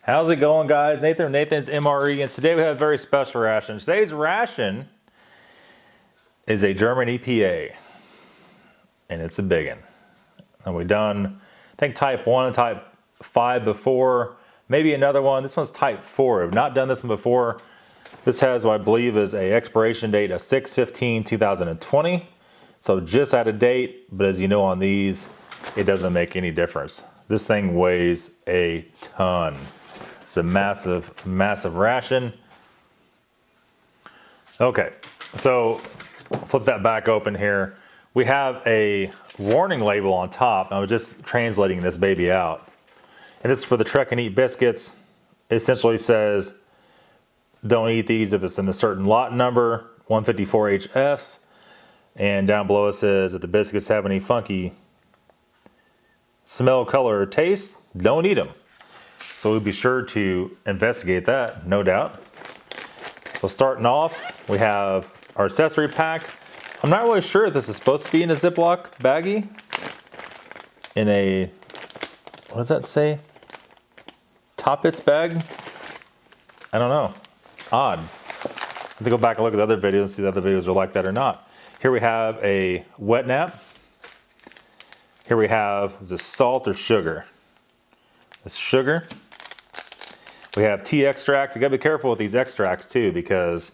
How's it going, guys? Nathan from Nathan's MRE, and today we have a very special ration. Today's ration is a German EPA, and it's a big one. And we've done, I think, type 1 and type 5 before, maybe another one. This one's type 4. I've not done this one before. This has what I believe is a expiration date of 6/15/2020. So just out of date, but as you know on these, it doesn't make any difference. This thing weighs a ton. It's a massive, massive ration. Okay, so flip that back open here. We have a warning label on top. I was just translating this baby out. And this is for the Trek and Eat biscuits. It essentially says, don't eat these if it's in a certain lot number, 154HS. And down below it says, if the biscuits have any funky smell, color, or taste, don't eat them. So we'll be sure to investigate that, no doubt. So starting off, we have our accessory pack. I'm not really sure if this is supposed to be in a Ziploc baggie. In a, what does that say? Top-its bag? I don't know. Odd. I have to go back and look at the other videos and see if the other videos are like that or not. Here we have a wet nap. Here we have, is this salt or sugar? It's sugar. We have tea extract. You gotta be careful with these extracts too, because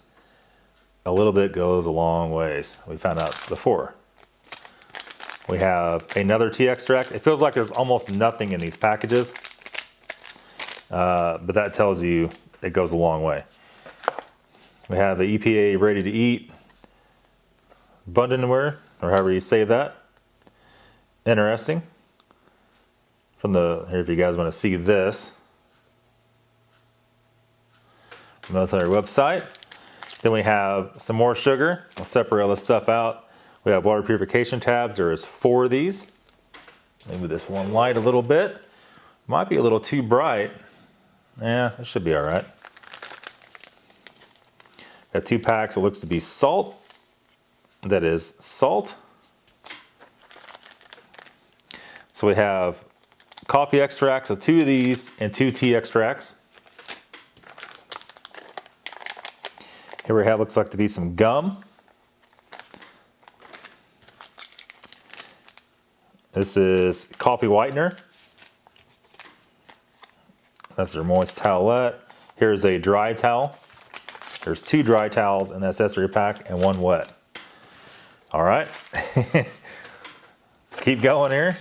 a little bit goes a long ways. We found out before. We have another tea extract. It feels like there's almost nothing in these packages, but that tells you it goes a long way. We have the EPA ready to eat Bundenware, or however you say that. Interesting. From the, here if you guys want to see this, military website. Then we have some more sugar. We'll separate all this stuff out. We have water purification tabs. There is 4 of these. Maybe this one light a little bit. Might be a little too bright. Yeah, it should be all right. Got 2 packs. It looks to be salt. That is salt. So we have coffee extracts, so 2 of these, and 2 tea extracts. Here we have, looks like to be some gum. This is coffee whitener. That's their moist towelette. Here's a dry towel. There's 2 dry towels in the accessory pack and 1 wet. All right. Keep going here.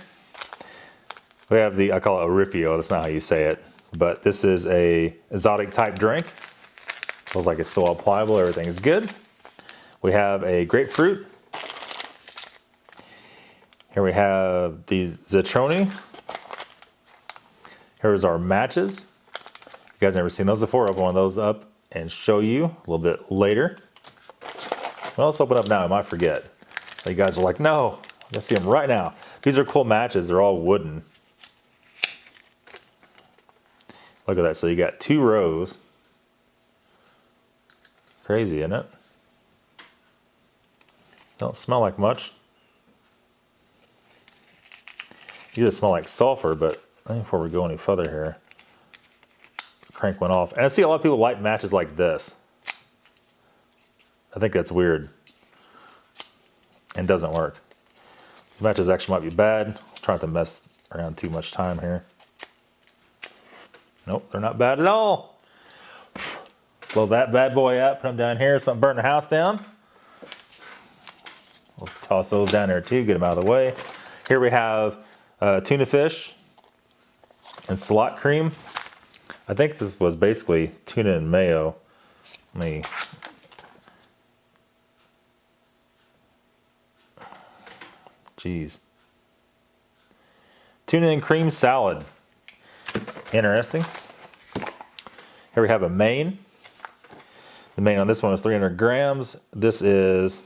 We have the, I call it a Riffio, that's not how you say it, but this is a exotic type drink. Feels like it's still pliable, everything's good. We have a grapefruit. Here we have the Zetroni. Here's our matches. You guys never seen those before. I'll open one of those up and show you a little bit later. Well, let's open up now, I might forget. So you guys are like, no, I'm gonna see them right now. These are cool matches, they're all wooden. Look at that, so you got 2 rows. Crazy, isn't it? Don't smell like much. You just smell like sulfur, but I think before we go any further here, let's crank one off. And I see a lot of people light matches like this. I think that's weird and doesn't work. These matches actually might be bad. I'm trying to mess around too much time here. Nope, they're not bad at all. Blow that bad boy out, put them down here, something burn the house down. We'll toss those down there too, get them out of the way. Here we have tuna fish and slot cream. I think this was basically tuna and mayo. Let me, geez. Tuna and cream salad. Interesting. Here we have a main. The main on this one is 300 grams. This is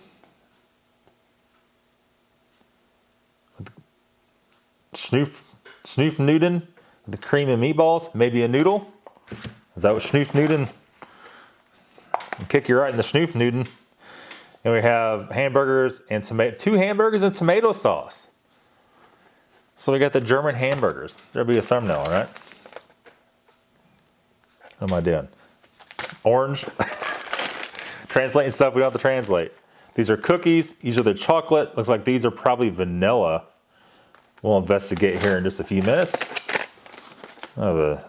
Schnoofnuden, the cream and meatballs, maybe a noodle. Is that what Schnoofnuden? Kick you right in the Schnoofnuden. And we have hamburgers and 2 hamburgers and tomato sauce. So we got the German hamburgers. There'll be a thumbnail, all right? What am I doing? Orange. Translating stuff we don't have to translate. These are cookies. These are the chocolate. Looks like these are probably vanilla. We'll investigate here in just a few minutes. Something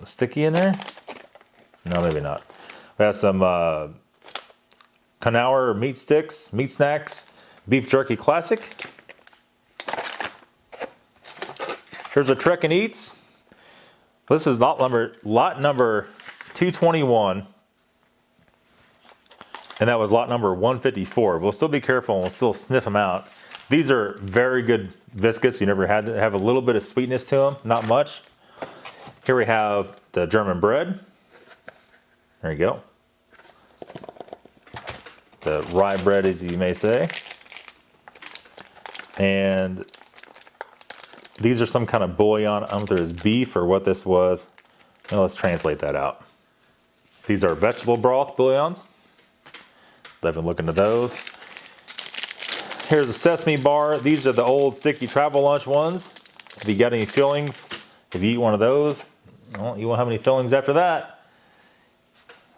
sticky in there? No, maybe not. We have some Knauer meat sticks, meat snacks, beef jerky classic. Here's a Trek and Eats. This is lot number 221. And that was lot number 154. We'll still be careful and we'll still sniff them out. These are very good biscuits. You never had to have a little bit of sweetness to them, not much. Here we have the German bread. There you go. The rye bread, as you may say. And these are some kind of bouillon. I don't know if there's beef or what this was. Now let's translate that out. These are vegetable broth bouillons. I've been looking at those. Here's a sesame bar. These are the old sticky travel lunch ones. If you got any fillings, if you eat one of those, well, you won't have any fillings after that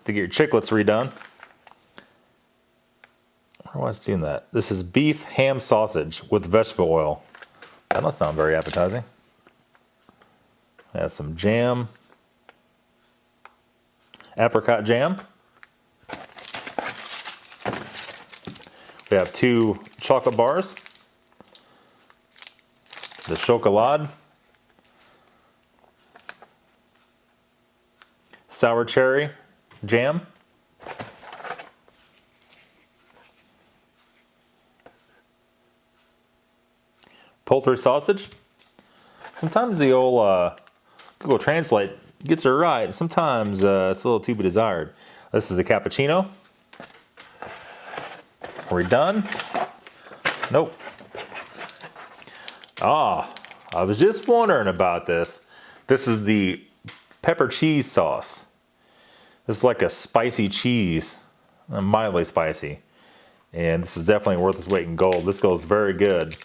to get your chiclets redone. Why is doing that? This is beef ham sausage with vegetable oil. That doesn't sound very appetizing. Have some jam. Apricot jam. We have 2 chocolate bars. The chocolade. Sour cherry jam. Poultry sausage. Sometimes the old Google Translate gets it right. Sometimes it's a little to be desired. This is the cappuccino. Are we done? Nope. I was just wondering about this. This is the pepper cheese sauce. This is like a spicy cheese, mildly spicy. And this is definitely worth its weight in gold. This goes very good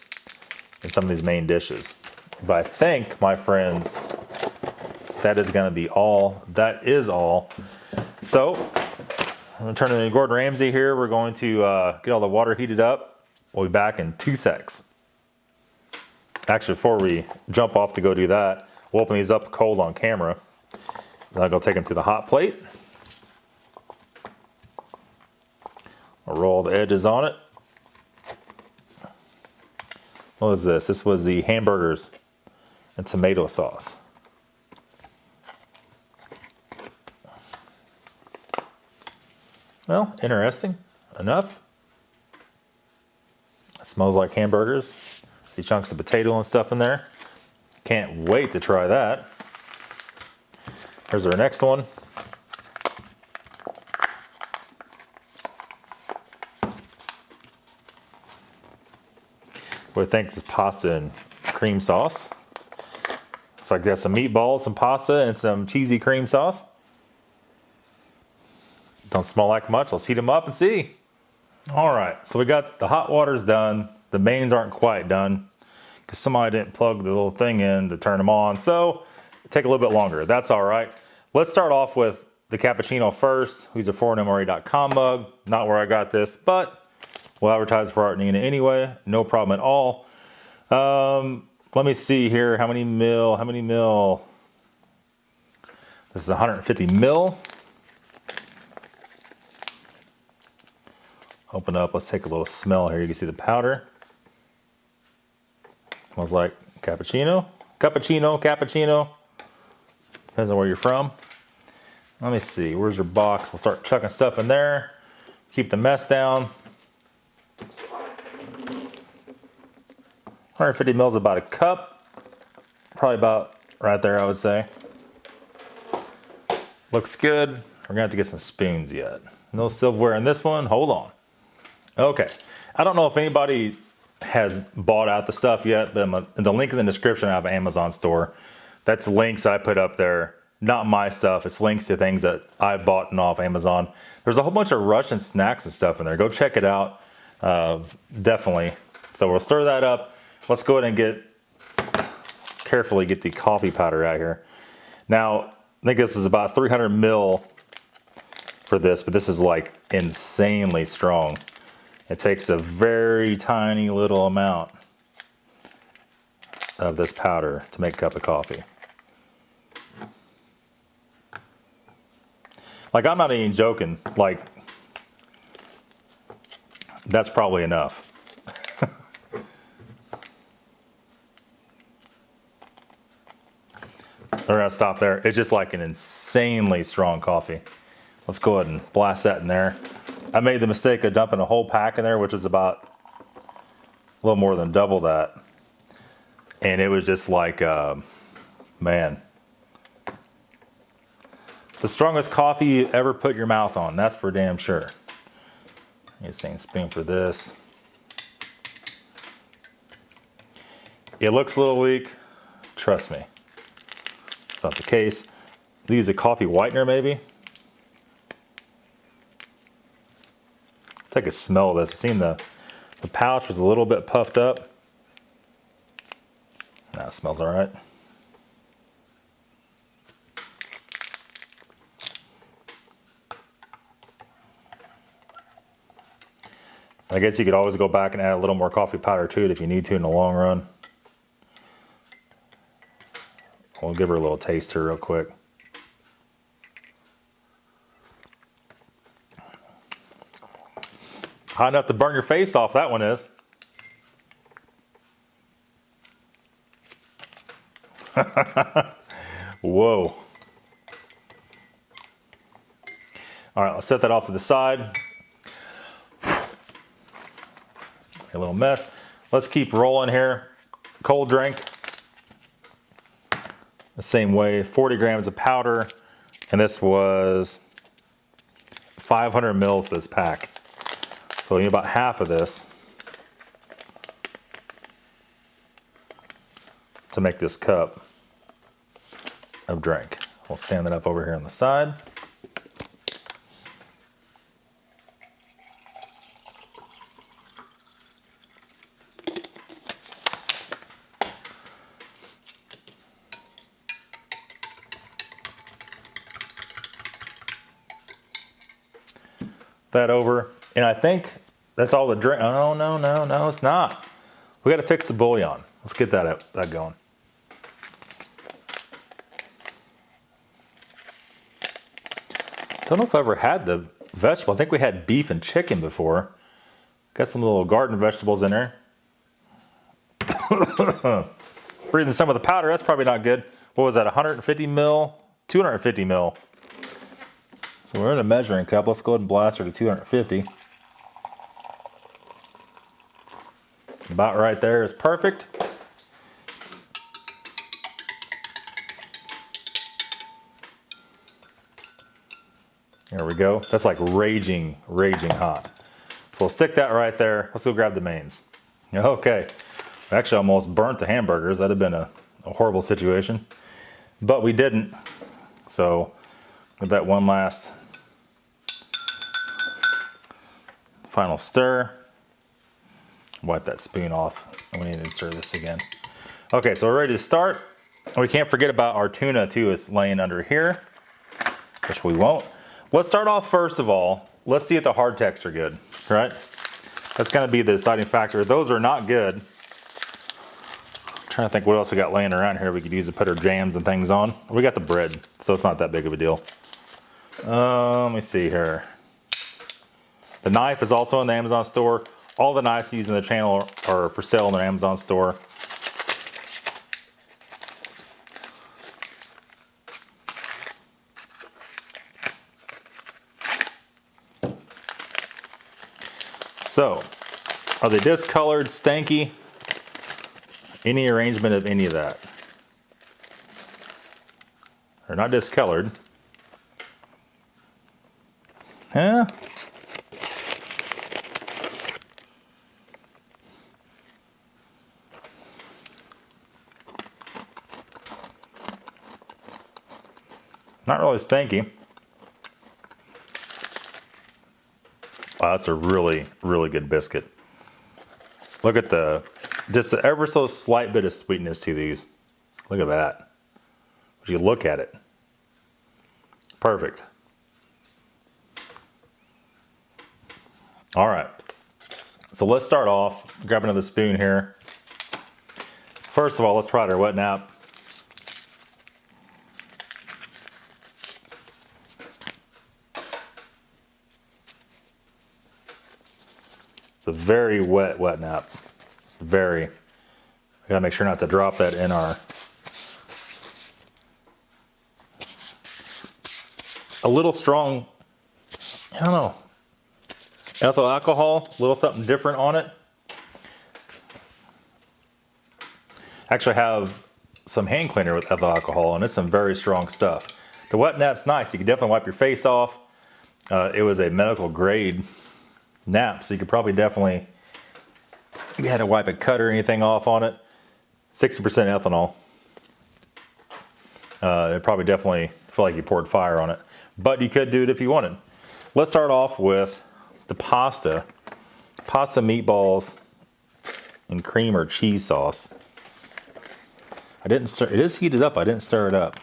in some of these main dishes. But I think, my friends, that is gonna be all. That is all. So, I'm gonna turn it into Gordon Ramsay here. We're going to get all the water heated up. We'll be back in 2 secs. Actually, before we jump off to go do that, we'll open these up cold on camera. Then I'll go take them to the hot plate. I'll roll the edges on it. What was this? This was the hamburgers and tomato sauce. Well, interesting enough. It smells like hamburgers. See chunks of potato and stuff in there. Can't wait to try that. Here's our next one. What do you think? This pasta and cream sauce. Looks like there's some meatballs, some pasta, and some cheesy cream sauce. Don't smell like much. Let's heat them up and see. All right, so we got the hot water's done. The mains aren't quite done because somebody didn't plug the little thing in to turn them on. So it'll take a little bit longer. That's all right. Let's start off with the cappuccino first. These are for an MRE.com mug. Not where I got this, but we'll advertise for Art and Nina anyway. No problem at all. Let me see here. How many mil? This is 150 mil. Open up. Let's take a little smell here. You can see the powder. Smells like cappuccino. Cappuccino. Depends on where you're from. Let me see. Where's your box? We'll start chucking stuff in there. Keep the mess down. 150 mils, about a cup. Probably about right there, I would say. Looks good. We're gonna have to get some spoons yet. No silverware in this one. Hold on. Okay. I don't know if anybody has bought out the stuff yet, but in the link in the description, I have an Amazon store. That's links I put up there. Not my stuff. It's links to things that I bought off Amazon. There's a whole bunch of Russian snacks and stuff in there. Go check it out. Definitely. So we'll stir that up. Let's go ahead and carefully get the coffee powder out here. Now, I think this is about 300 mil for this, but this is like insanely strong. It takes a very tiny little amount of this powder to make a cup of coffee. Like, I'm not even joking, like, that's probably enough. We're gonna stop there. It's just like an insanely strong coffee. Let's go ahead and blast that in there. I made the mistake of dumping a whole pack in there, which is about a little more than double that. And it was just like, man. The strongest coffee you ever put your mouth on, that's for damn sure. Need a same spoon for this. It looks a little weak, trust me. It's not the case. Use a coffee whitener maybe. Take a smell of this. I've seen the pouch was a little bit puffed up. That smells all right. I guess you could always go back and add a little more coffee powder to it if you need to in the long run. We'll give her a little taste here real quick. Hot enough to burn your face off, that one is. Whoa. All right, let's set that off to the side. A little mess. Let's keep rolling here. Cold drink. The same way, 40 grams of powder, and this was 500 mils for this pack. So you need about half of this to make this cup of drink. We'll stand that up over here on the side. That over, and I think that's all the drink. Oh, no, it's not. We got to fix the bouillon. Let's get that going. Don't know if I ever had the vegetable. I think we had beef and chicken before. Got some little garden vegetables in there. Breathing some of the powder, that's probably not good. What was that, 150 mil? 250 mil. So we're in a measuring cup. Let's go ahead and blast her to 250. About right there is perfect. There we go. That's like raging hot. So we'll stick that right there. Let's go grab the mains. Okay. Actually almost burnt the hamburgers. That'd have been a horrible situation. But we didn't. So with that one last final stir. Wipe that spoon off. We need to stir this again. Okay, so we're ready to start. We can't forget about our tuna too. It's laying under here, which we won't. Let's start off first of all. Let's see if the hard techs are good, right? That's gonna be the deciding factor. If those are not good, I'm trying to think what else I got laying around here we could use to put our jams and things on. We got the bread, so it's not that big of a deal. Let me see here. The knife is also in the Amazon store. All the knives used in the channel are for sale in the Amazon store. So, are they discolored, stanky? Any arrangement of any of that? They're not discolored. Huh? Not really stanky. Wow, that's a really good biscuit. Look at just the ever so slight bit of sweetness to these. Look at that. If you look at it. Perfect. All right. So let's start off. Grab another spoon here. First of all, let's try our wet nap. It's a very wet nap. Very. We gotta make sure not to drop that in our. A little strong, I don't know, ethyl alcohol, a little something different on it. Actually have some hand cleaner with ethyl alcohol and it's some very strong stuff. The wet nap's nice. You can definitely wipe your face off. It was a medical grade nap, so you could probably definitely, if you had to wipe a cut or anything off on it, 60% ethanol. It probably definitely feel like you poured fire on it. But you could do it if you wanted. Let's start off with the pasta. Pasta meatballs and cream or cheese sauce. I didn't stir, it is heated up, I didn't stir it up.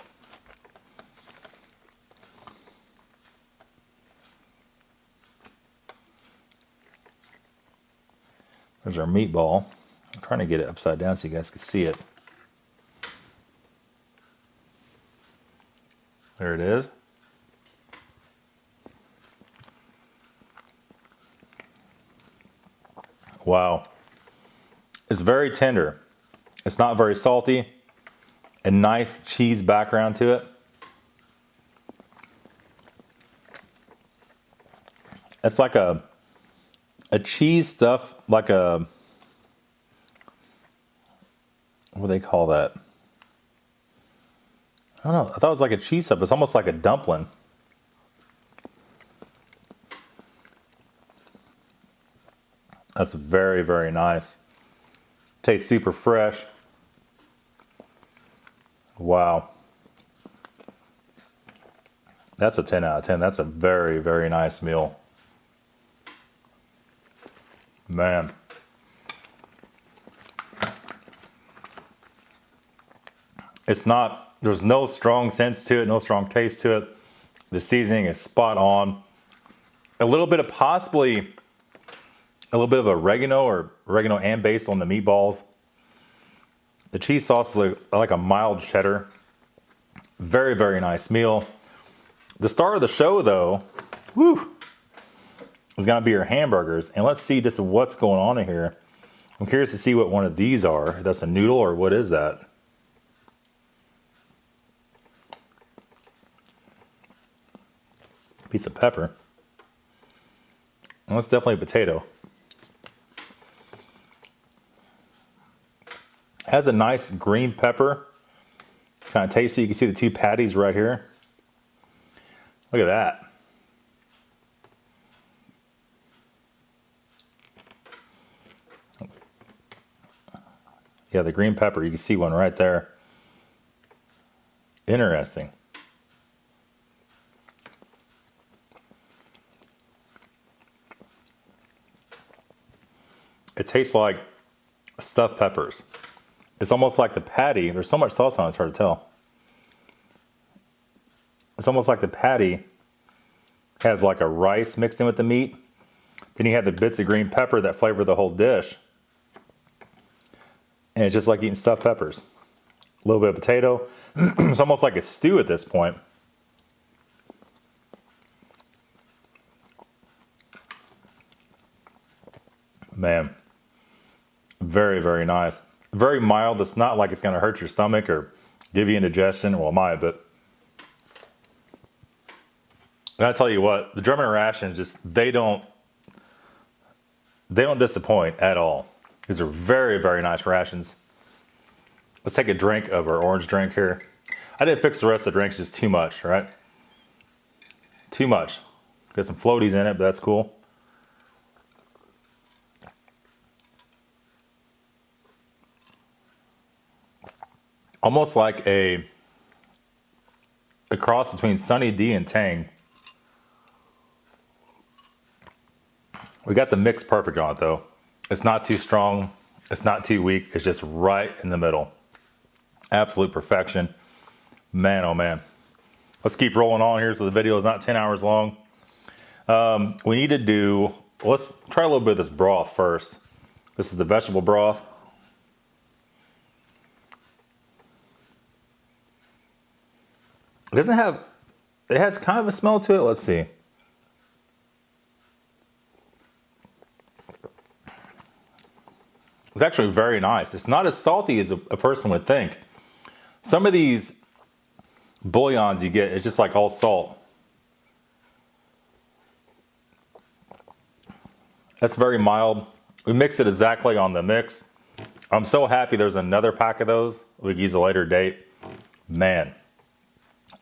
There's our meatball. I'm trying to get it upside down so you guys can see it. There it is. Wow. It's very tender. It's not very salty. A nice cheese background to it. It's like a cheese stuff, like a, what do they call that? I don't know. I thought it was like a cheese stuff. It's almost like a dumpling. That's very, very nice. Tastes super fresh. Wow. That's a 10 out of 10. That's a very, very nice meal. Man. It's not, there's no strong sense to it, no strong taste to it. The seasoning is spot on. A little bit of possibly a little bit of oregano and basil on the meatballs. The cheese sauce is like a mild cheddar. Very, very nice meal. The star of the show though, whew, is gonna be your hamburgers. And let's see just what's going on in here. I'm curious to see what one of these are. That's a noodle or what is that? Piece of pepper. Well, it's definitely a potato. Has a nice green pepper. Kind of tasty. You can see the two patties right here. Look at that. Yeah, the green pepper. You can see one right there. Interesting. It tastes like stuffed peppers. It's almost like the patty. There's so much sauce on it, it's hard to tell. It's almost like the patty has like a rice mixed in with the meat. Then you have the bits of green pepper that flavor the whole dish. And it's just like eating stuffed peppers. A little bit of potato. It's almost like a stew at this point. Man. Very, very nice. Very mild. It's not like it's going to hurt your stomach or give you indigestion. Well, it might, but and I tell you what, the German rations just they don't disappoint at all. These are very, very nice rations. Let's take a drink of our orange drink here. I didn't fix the rest of the drinks, just too much, right? Too much. Got some floaties in it, but that's cool. Almost like a cross between Sunny D and Tang. We got the mix perfect on it though. It's not too strong. It's not too weak. It's just right in the middle. Absolute perfection. Man, oh man. let's keep rolling on here so the video is not 10 hours long. We need to do, let's try a little bit of this broth first. This is the vegetable broth. It doesn't have, it has kind of a smell to it. Let's see. It's actually very nice. It's not as salty as a person would think. Some of these bouillons you get, it's just like all salt. That's very mild. We mix it exactly on the mix. I'm so happy there's another pack of those. We can use a later date. Man,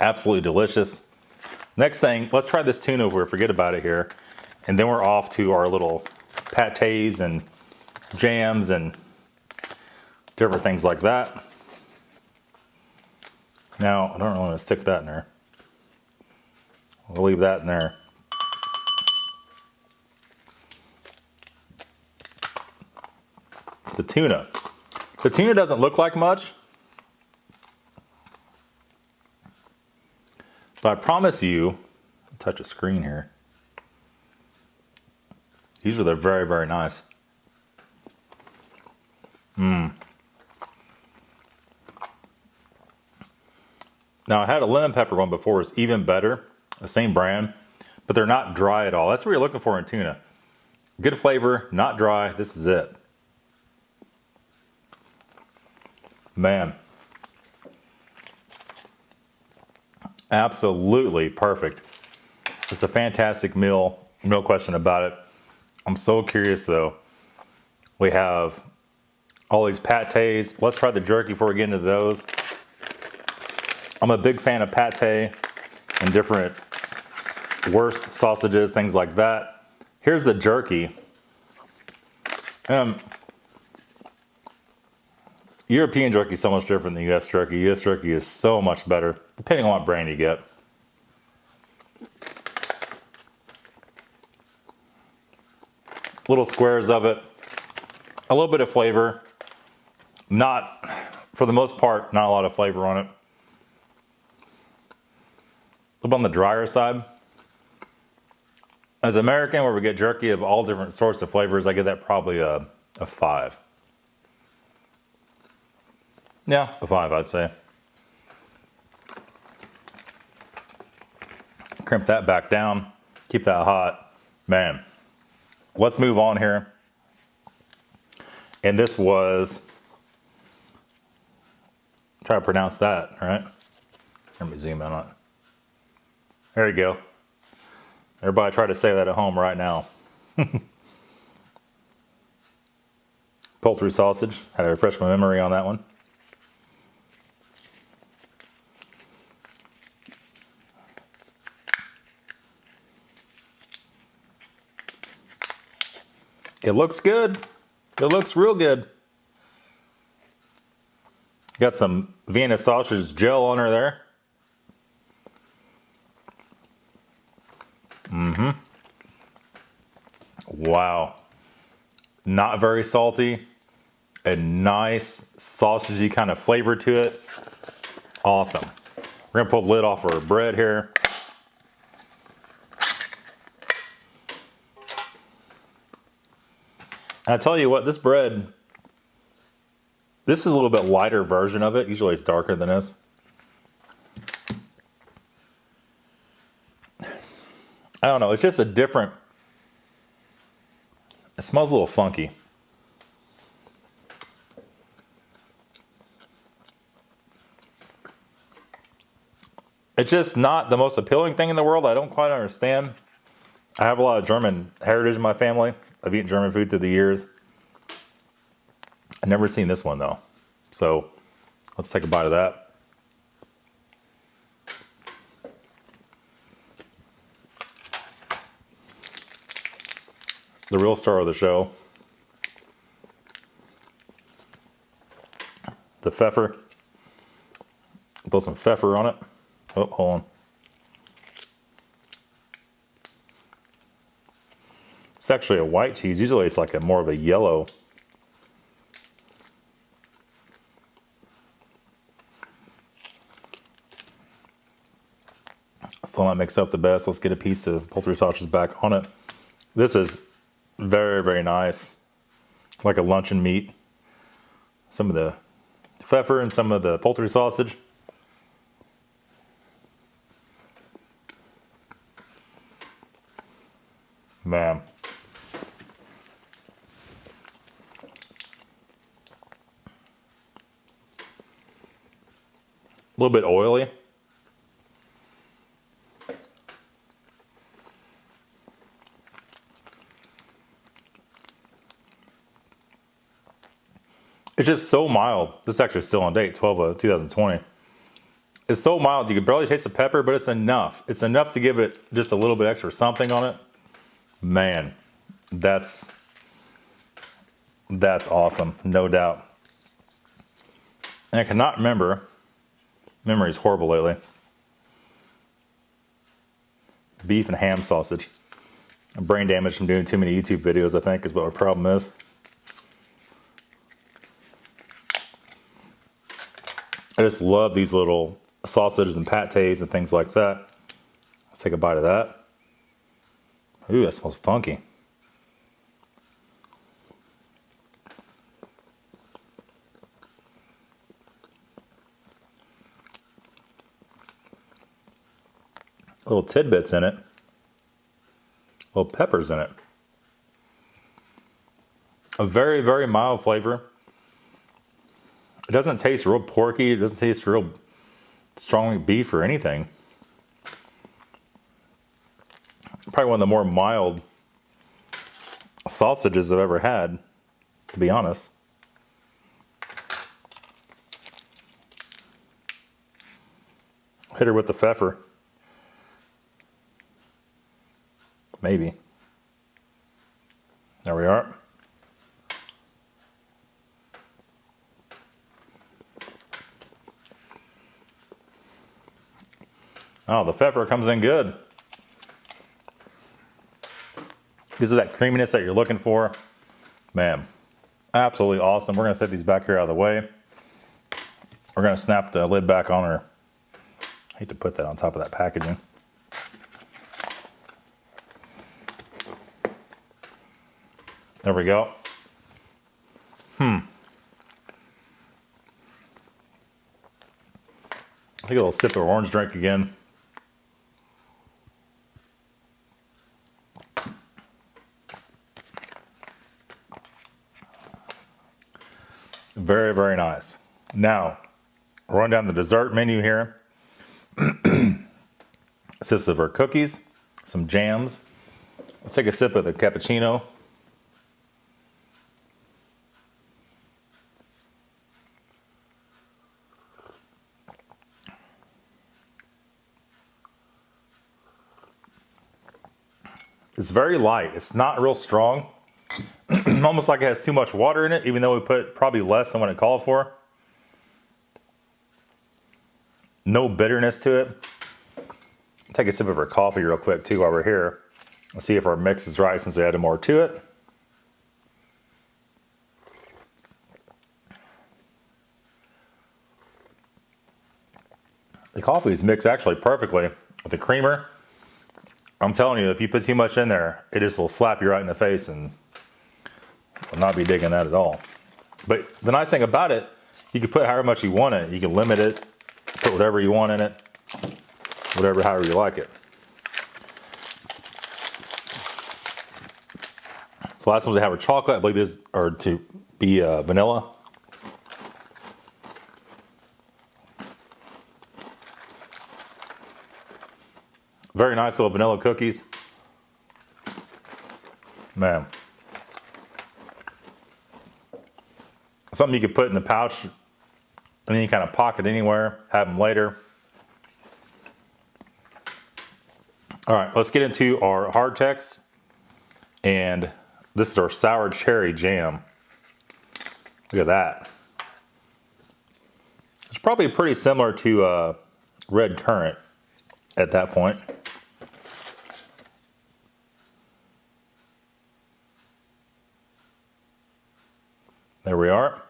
absolutely delicious. Next thing, let's try this tuna over. Forget about it here. And then we're off to our little pâtés and jams and different things like that. Now, I don't really want to stick that in there. We'll leave that in there. The tuna. The tuna doesn't look like much, but I promise you, touch a screen here. These are very, very nice. Now I had a lemon pepper one before, it's even better, the same brand, but they're not dry at all. That's what you're looking for in tuna. Good flavor, not dry, this is it. Man. Absolutely perfect. It's a fantastic meal, no question about it. I'm so curious though. We have all these pâtés. Let's try the jerky before we get into those. I'm a big fan of pâté and different wurst sausages, things like that. Here's the jerky. European jerky is so much different than US jerky. US jerky is so much better, depending on what brand you get. Little squares of it. A little bit of flavor. Not, for the most part, not a lot of flavor on it. A little on the drier side. As an American, where we get jerky of all different sorts of flavors, I give that probably a 5. Yeah, a 5, I'd say. Crimp that back down. Keep that hot. Man, let's move on here. And this was, try to pronounce that, right? Let me zoom in on it. There you go. Everybody try to say that at home right now. Poultry sausage. Had to refresh my memory on that one. It looks good. It looks real good. Got some Vienna sausage gel on her there. Wow. Not very salty. A nice sausagey kind of flavor to it. Awesome. We're gonna pull the lid off our bread here. And I tell you what, this bread, this is a little bit lighter version of it. Usually it's darker than this. I don't know, it's just a different, it smells a little funky. It's just not the most appealing thing in the world. I don't quite understand. I have a lot of German heritage in my family. I've eaten German food through the years. I've never seen this one though. So let's take a bite of that. The real star of the show. The pfeffer. Throw some pfeffer on it. Oh, hold on. It's actually a white cheese. Usually it's like a more of a yellow. Still not mixed up the best. Let's get a piece of poultry sausage back on it. This is very, very nice. Like a luncheon meat. Some of the pfeffer and some of the poultry sausage. Man. A little bit oily. It's just so mild. This is actually still on date, 12/2020. It's so mild, you can barely taste the pepper, but it's enough. It's enough to give it just a little bit extra something on it. Man, that's awesome, no doubt. And I cannot remember, memory is horrible lately. Beef and ham sausage. Brain damage from doing too many YouTube videos, I think, is what our problem is. I just love these little sausages and pâtés and things like that. Let's take a bite of that. Ooh, that smells funky. Little tidbits in it. Little peppers in it. A very, very mild flavor. It doesn't taste real porky. It doesn't taste real strongly beef or anything. Probably one of the more mild sausages I've ever had, to be honest. Hit her with the pfeffer. Maybe. There we are. Oh, the pepper comes in good. This is that creaminess that you're looking for. Man, absolutely awesome. We're gonna set these back here out of the way. We're gonna snap the lid back on her. I hate to put that on top of that packaging. There we go. Take a little sip of orange drink again. Very, very nice. Now, run down the dessert menu here. Consists of our cookies, some jams. Let's take a sip of the cappuccino. It's very light. It's not real strong. Almost like it has too much water in it, even though we put probably less than what it called for. No bitterness to it. Take a sip of our coffee real quick too while we're here. Let's see if our mix is right since we added more to it. The coffee is mixed actually perfectly with the creamer. I'm telling you, if you put too much in there, it just will slap you right in the face and will not be digging that at all. But the nice thing about it, you can put however much you want in it. You can limit it, put whatever you want in it, however you like it. So last ones we have are chocolate. I believe these are to be vanilla. Very nice little vanilla cookies. Man. Something you could put in the pouch in any kind of pocket anywhere, have them later. All right, let's get into our hardtecks. And this is our sour cherry jam. Look at that. It's probably pretty similar to red currant at that point. There we are.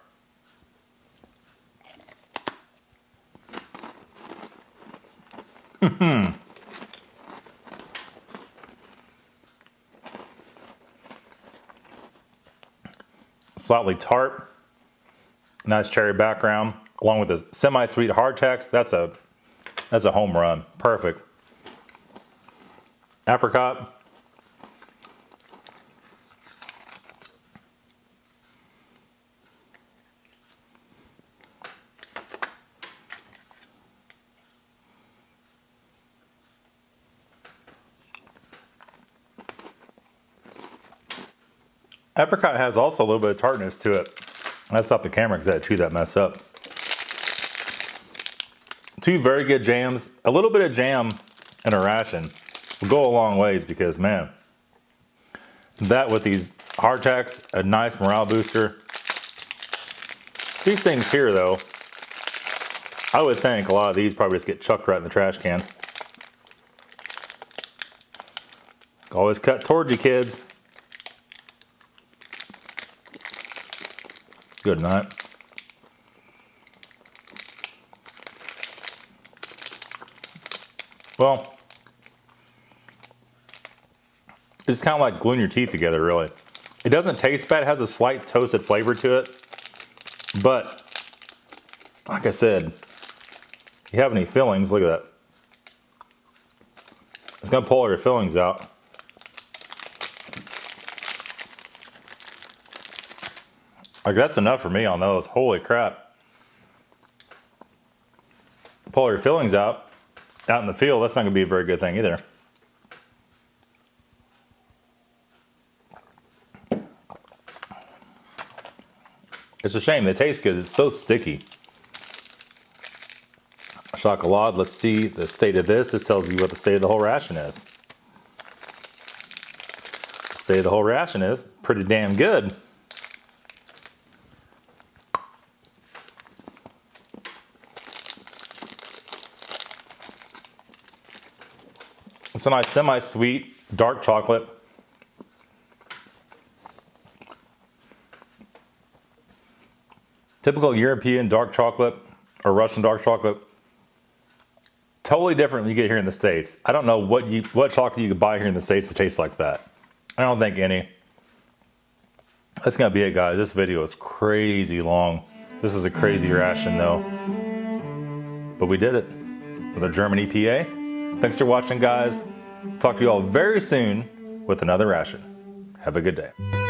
slightly tart, nice cherry background, along with the semi-sweet hardtacks. That's a home run. Perfect. Apricot. Apricot has also a little bit of tartness to it. I stopped the camera because I had to chew that mess up. Two very good jams. A little bit of jam in a ration will go a long ways because, man, that with these hardtacks, a nice morale booster. These things here, though, I would think a lot of these probably just get chucked right in the trash can. Always cut towards you, kids. Good night. Well, it's kind of like gluing your teeth together, really. It doesn't taste bad. It has a slight toasted flavor to it. But, like I said, if you have any fillings, look at that. It's going to pull all your fillings out. Like, that's enough for me on those. Holy crap. Pull your fillings out in the field, that's not going to be a very good thing either. It's a shame. They taste good. It's so sticky. Chocolat. Let's see the state of this. This tells you what the state of the whole ration is. The state of the whole ration is pretty damn good. It's a nice semi-sweet dark chocolate. Typical European dark chocolate or Russian dark chocolate. Totally different when you get here in the States. I don't know what chocolate you could buy here in the States that tastes like that. I don't think any. That's gonna be it, guys. This video is crazy long. This is a crazy ration though. But we did it with a German EPA. Thanks for watching, guys. Talk to you all very soon with another ration. Have a good day.